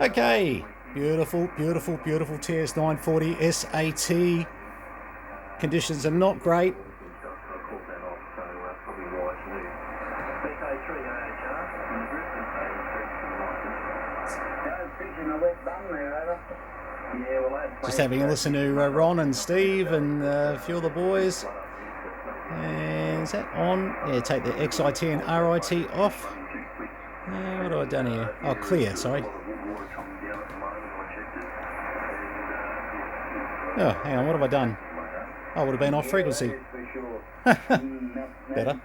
Okay, beautiful, beautiful, beautiful TS940 SAT. Conditions are not great. Just having a listen to Ron and Steve and a few of the boys. And is that on? Yeah, take the XIT and RIT off. What have I done here? Oh, clear, sorry. Oh, hang on, what have I done? Oh, would have been off frequency. Better.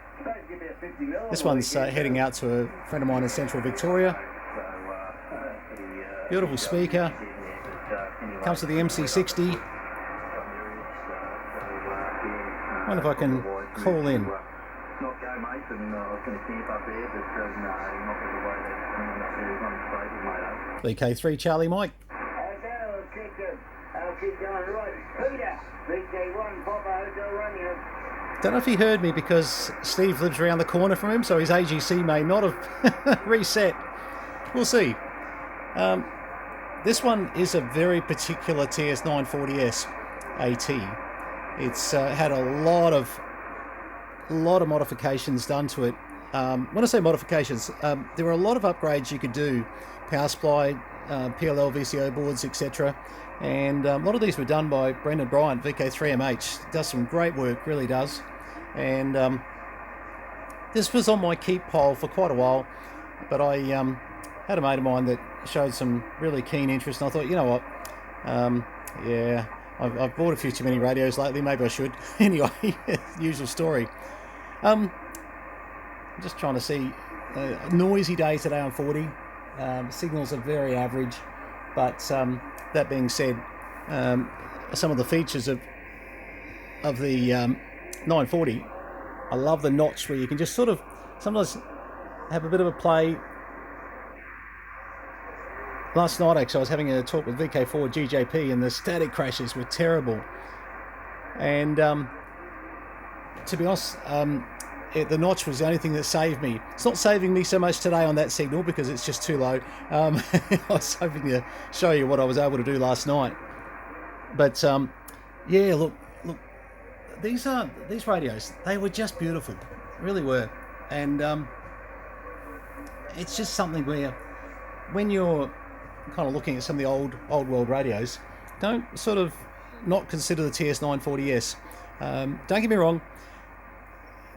This one's heading out to a friend of mine in central Victoria. Beautiful speaker. Comes to the MC60. Wonder if I can call in. VK3 Charlie Mike. Don't know if he heard me because Steve lives around the corner from him, so his AGC may not have reset. We'll see. This one is a very particular TS940S AT. It's had a lot of modifications done to it. When I say modifications, there were a lot of upgrades you could do, power supply, PLL, VCO boards, etc. And a lot of these were done by Brenton VK3MH. Does some great work, really does. And this was on my keep pile for quite a while, but I had a mate of mine that showed some really keen interest, and I thought, you know what, yeah, I've bought a few too many radios lately, maybe I should. Anyway, usual story. I'm just trying to see, noisy day today on 40. Signals are very average, but that being said, some of the features of the 940, I love the notch where you can just sort of sometimes have a bit of a play. Last night, actually, I was having a talk with VK4 GJP, and the static crashes were terrible. And to be honest, the notch was the only thing that saved me. It's not saving me so much today on that signal because it's just too low. I was hoping to show you what I was able to do last night. But yeah, look, these radios, they were just beautiful, really were. And it's just something where when you're kind of looking at some of the old world radios, don't sort of not consider the TS940S. Don't get me wrong,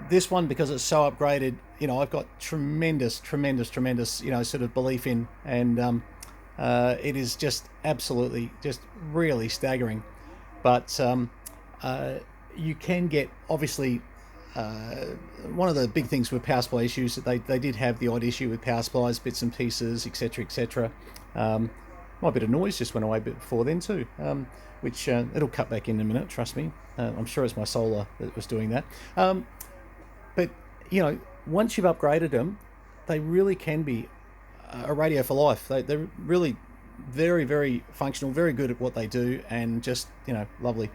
this one, because it's so upgraded, you know, I've got tremendous, you know, sort of belief in, and it is just absolutely, just really staggering. But you can get, obviously, one of the big things with power supply issues, that they did have the odd issue with power supplies, bits and pieces, etc, etc. My bit of noise just went away a bit before then too, which it'll cut back in a minute, trust me. I'm sure it's my solar that was doing that. But you know, once you've upgraded them, they really can be a radio for life. They're really very, very functional, very good at what they do, and just, you know, lovely.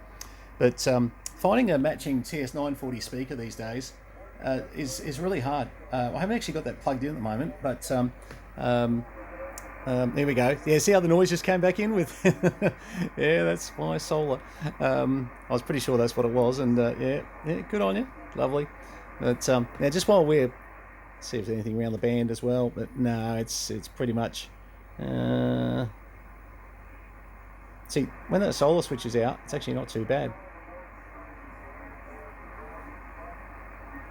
But finding a matching TS940 speaker these days is really hard. I haven't actually got that plugged in at the moment, but there we go. Yeah, see how the noise just came back in with? Yeah, that's my solar. I was pretty sure that's what it was, and yeah, good on you, lovely. But yeah, just while we're see if there's anything around the band as well, but no, it's pretty much. See, when that solar switch is out, it's actually not too bad.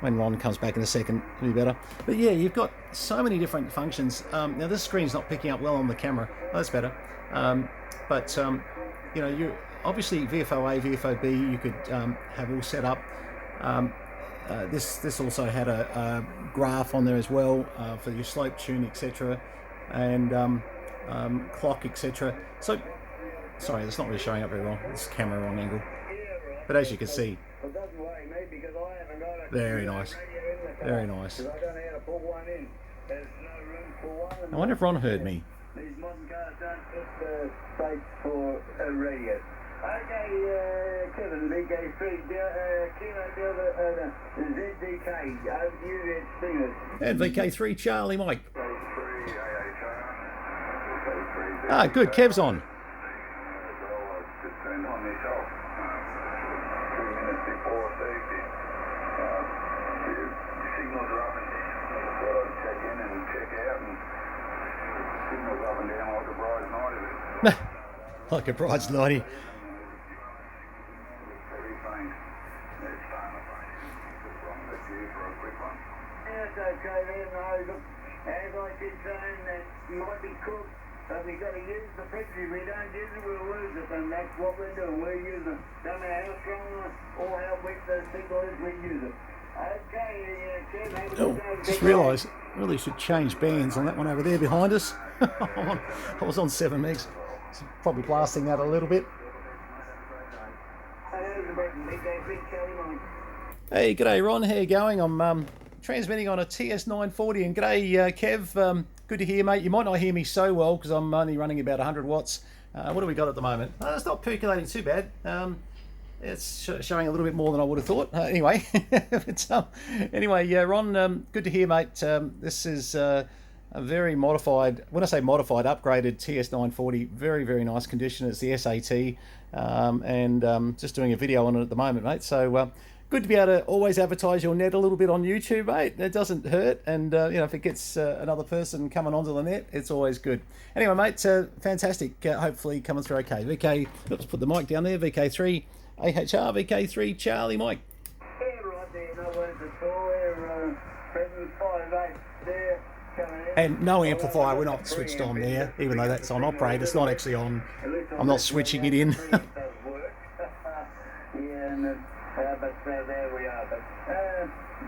When Ron comes back in a second, it'll be better. But yeah, you've got so many different functions. Now this screen's not picking up well on the camera. Oh, that's better. But you know, you obviously VFO A, VFO B, you could have all set up. This also had a graph on there as well for your slope tune, etc, and clock, etc. So, sorry, that's not really showing up very well. This camera wrong angle. But as you can see, very nice, very nice. I wonder if Ron heard me. These modern cars don't fit space for a radio. Okay, Kevin, VK3, Kilo Delta, ZDK, over to you, it's Stevens. And VK3 Charlie Mike. VK3, AA, VK3. Ah, good. Kev's on. Well, I just turned on myself 2 minutes before safety. Your signals are up and down. I thought I'd check in and check out, and signals up and down like a bride's night of it. Like a bride's nighty. Very faint. It's starting to faint. Just wrong with you for a quick one. Yes, okay then. No, look, as I keep saying, that might be cooked, but we've got to use the frequency. If we don't use it, we'll lose it, and that's what we're doing. We're using it. No matter how strong or how weak the signal is, we use it. Okay, Ken, have a Oh, good day. just realised really should change bands on that one over there behind us. I was on 7 megs. So probably blasting that a little bit. Hey, g'day Ron, how you going? I'm transmitting on a TS940, and g'day Kev, good to hear, mate. You might not hear me so well because I'm only running about 100 watts. What do we got at the moment? It's not percolating too bad. It's showing a little bit more than I would have thought. Anyway, anyway, Ron, good to hear, mate. This is a very modified, when I say modified, upgraded TS940, very, very nice condition. It's the SAT, and just doing a video on it at the moment, mate. So good to be able to always advertise your net a little bit on YouTube, mate. It doesn't hurt, and you know, if it gets another person coming onto the net, it's always good. Anyway, mate, fantastic. Hopefully coming through okay. VK, let's put the mic down there. VK3 AHR, VK3 Charlie Mike. Yeah, right there, no worries at all. We're Brenton 5-8 there. And no amplifier, we're not switched on there, even though that's on operate. It's not actually on. I'm not switching it in. Yeah, and but there we are. But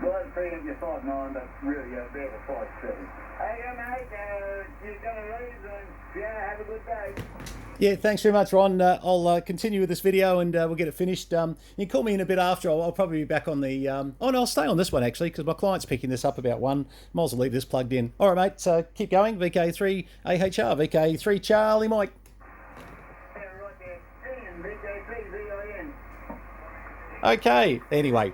blood free of your 5.9, but really a bit of a 5.7. Hey, mate, you're gonna lose, and yeah, have a good day. Yeah, thanks very much, Ron. I'll continue with this video, and we'll get it finished. You can call me in a bit after. I'll probably be back on the... oh, no, I'll stay on this one, actually, because my client's picking this up about 1. Might as well leave this plugged in. All right, mate, so keep going. VK3 AHR, VK3 Charlie Mike. Yeah, right there. Ian, VK3 VIN. Okay, anyway.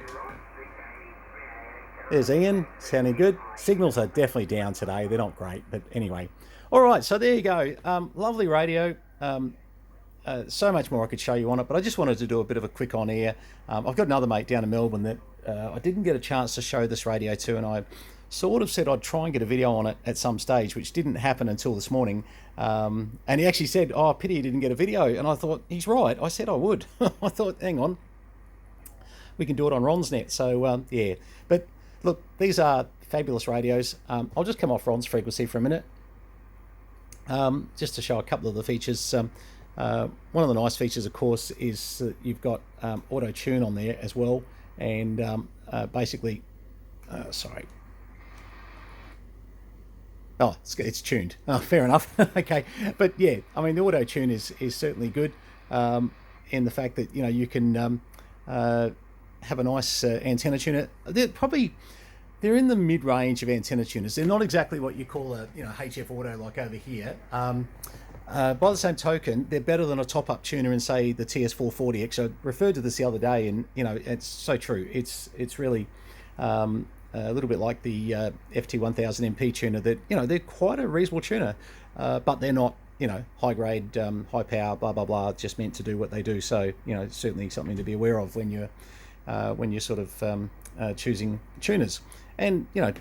There's Ian, sounding good. Signals are definitely down today. They're not great, but anyway. All right, so there you go. Lovely radio. So much more I could show you on it, but I just wanted to do a bit of a quick on air. I've got another mate down in Melbourne that I didn't get a chance to show this radio to, and I sort of said I'd try and get a video on it at some stage, which didn't happen until this morning. And he actually said, oh, pity he didn't get a video. And I thought, he's right. I said I would. I thought, hang on, we can do it on Ron's net. So yeah, but look, these are fabulous radios. I'll just come off Ron's frequency for a minute. Just to show a couple of the features. One of the nice features, of course, is that you've got auto tune on there as well, and basically, sorry. Oh, it's tuned. Oh, fair enough. Okay, but yeah, I mean the auto tune is certainly good in the fact that, you know, you can have a nice antenna tuner. They're in the mid-range of antenna tuners. They're not exactly what you call a, you know, HF auto like over here. By the same token, they're better than a top-up tuner in, say, the TS440X. I referred to this the other day, and you know, it's so true. It's really a little bit like the FT1000 MP tuner. That, you know, they're quite a reasonable tuner, but they're not, you know, high grade, high power, blah blah blah. Just meant to do what they do. So, you know, certainly something to be aware of when you're sort of choosing tuners. And, you know,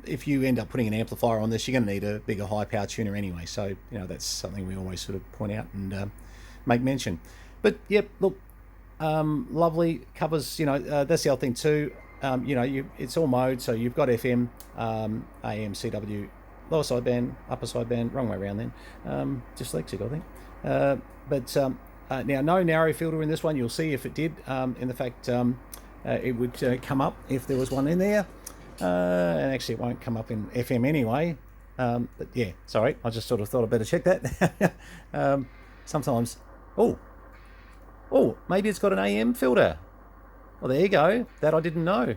if you end up putting an amplifier on this, you're going to need a bigger high power tuner anyway. So, you know, that's something we always sort of point out and make mention. But yep, look, lovely, covers, you know, that's the other thing too. You know, it's all mode, so you've got FM, AM, CW, lower sideband, upper sideband, wrong way around then, dyslexic I think. But now no narrow filter in this one. You'll see if it did, in the fact it would come up if there was one in there. And actually it won't come up in FM anyway, but yeah, sorry, I just sort of thought I'd better check that. Sometimes, oh, maybe it's got an AM filter. Well, there you go, that I didn't know.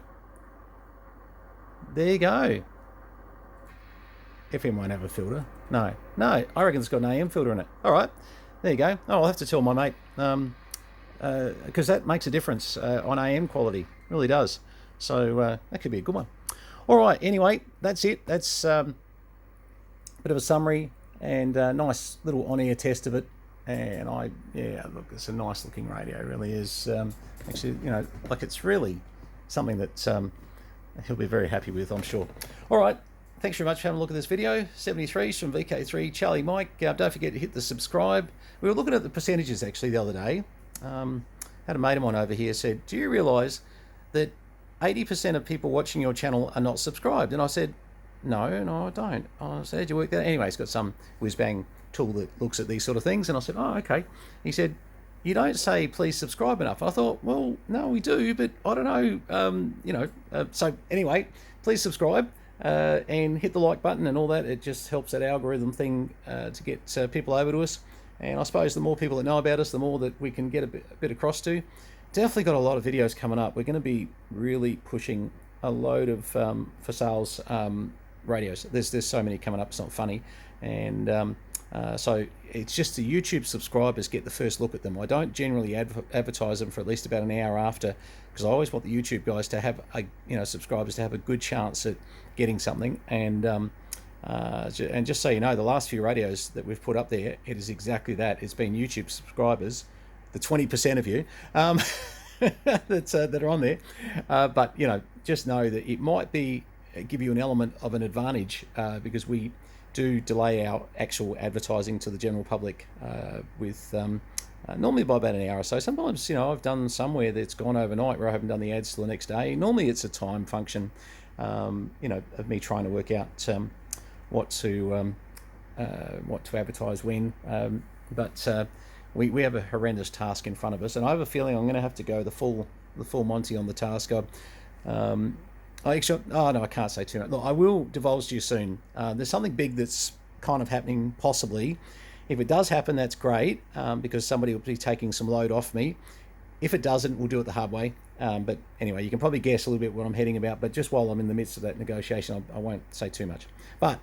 There you go. FM won't have a filter. No, I reckon it's got an AM filter in it. All right, there you go. Oh, I'll have to tell my mate, because that makes a difference on AM quality, really does. So that could be a good one. All right, anyway, that's it. That's a bit of a summary and nice little on-air test of it. And yeah, look, it's a nice looking radio, it really is. Actually, you know, like it's really something that he'll be very happy with, I'm sure. All right, thanks very much for having a look at this video. 73s from VK3 Charlie Mike. Don't forget to hit the subscribe. We were looking at the percentages actually the other day. Had a mate of mine over here said, do you realise that 80% of people watching your channel are not subscribed? And I said, no, I don't. I said, you work that? Anyway, he's got some whiz-bang tool that looks at these sort of things. And I said, oh, okay. He said, you don't say please subscribe enough. I thought, well, no, we do, but I don't know, you know. So anyway, please subscribe and hit the like button and all that. It just helps that algorithm thing to get people over to us. And I suppose the more people that know about us, the more that we can get a bit across to. Definitely got a lot of videos coming up. We're going to be really pushing a load of for sales radios. There's so many coming up, it's not funny. And so it's just the YouTube subscribers get the first look at them. I don't generally advertise them for at least about an hour after, because I always want the YouTube guys to have subscribers to have a good chance at getting something. And just so you know, the last few radios that we've put up there, it is exactly that. It's been YouTube subscribers, the 20% of you that are on there. But you know, just know that it might be give you an element of an advantage because we do delay our actual advertising to the general public with normally by about an hour or so. Sometimes, you know, I've done somewhere that's gone overnight where I haven't done the ads till the next day. Normally it's a time function, you know, of me trying to work out what to advertise when. But we have a horrendous task in front of us, and I have a feeling I'm going to have to go the full Monty on the task. I can't say too much. Look, I will divulge to you soon. There's something big that's kind of happening, possibly. If it does happen, that's great, because somebody will be taking some load off me. If it doesn't, we'll do it the hard way. But anyway, you can probably guess a little bit what I'm heading about. But just while I'm in the midst of that negotiation, I won't say too much. But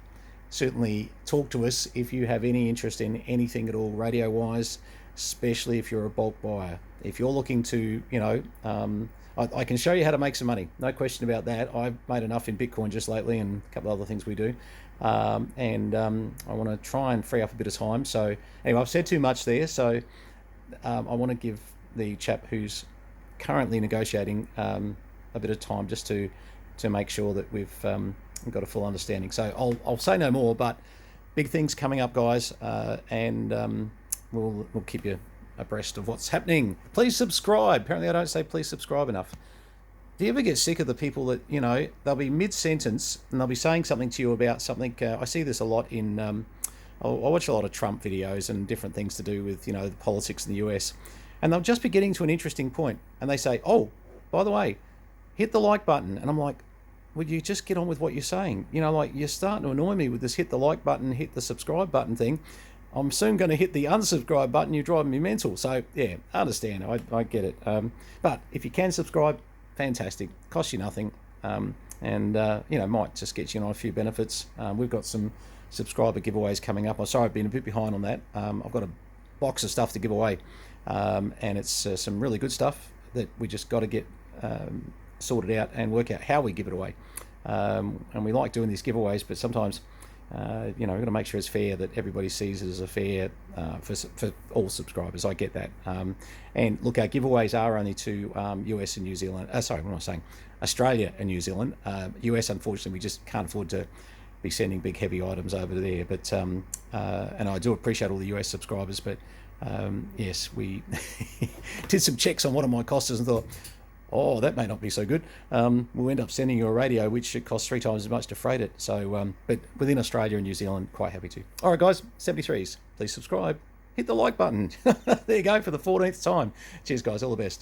certainly talk to us if you have any interest in anything at all, radio-wise, especially if you're a bulk buyer. If you're looking to, you know, I can show you how to make some money, no question about that. I've made enough in Bitcoin just lately and a couple of other things we do. I want to try and free up a bit of time. So anyway, I've said too much there. So I want to give the chap who's currently negotiating a bit of time just to make sure that we've got a full understanding. So I'll say no more, but big things coming up, guys, and we'll keep you abreast of what's happening. Please subscribe. Apparently I don't say please subscribe enough. Do you ever get sick of the people that, you know, they'll be mid-sentence and they'll be saying something to you about something? I see this a lot in, I watch a lot of Trump videos and different things to do with, you know, the politics in the US. And they'll just be getting to an interesting point and they say, oh, by the way, hit the like button. And I'm like, would you just get on with what you're saying? You know, like, you're starting to annoy me with this hit the like button, hit the subscribe button thing. I'm soon going to hit the unsubscribe button. You're driving me mental. So yeah, I understand. I get it. But if you can subscribe, fantastic. Costs you nothing. And you know, might just get you on a few benefits. We've got some subscriber giveaways coming up. I'm sorry I've been a bit behind on that. I've got a box of stuff to give away, and it's some really good stuff that we just got to get sorted out and work out how we give it away. And we like doing these giveaways, but sometimes you know, we've got to make sure it's fair, that everybody sees it as a fair for all subscribers. I get that. And look, our giveaways are only to US and New Zealand. Sorry, what am I saying? Australia and New Zealand. US, unfortunately, we just can't afford to be sending big heavy items over there. But and I do appreciate all the US subscribers. But yes, we did some checks on one of my costers and thought, oh, that may not be so good. We'll end up sending you a radio, which it costs 3 times as much to freight it. So, but within Australia and New Zealand, quite happy to. All right, guys, 73s, please subscribe. Hit the like button. There you go for the 14th time. Cheers, guys. All the best.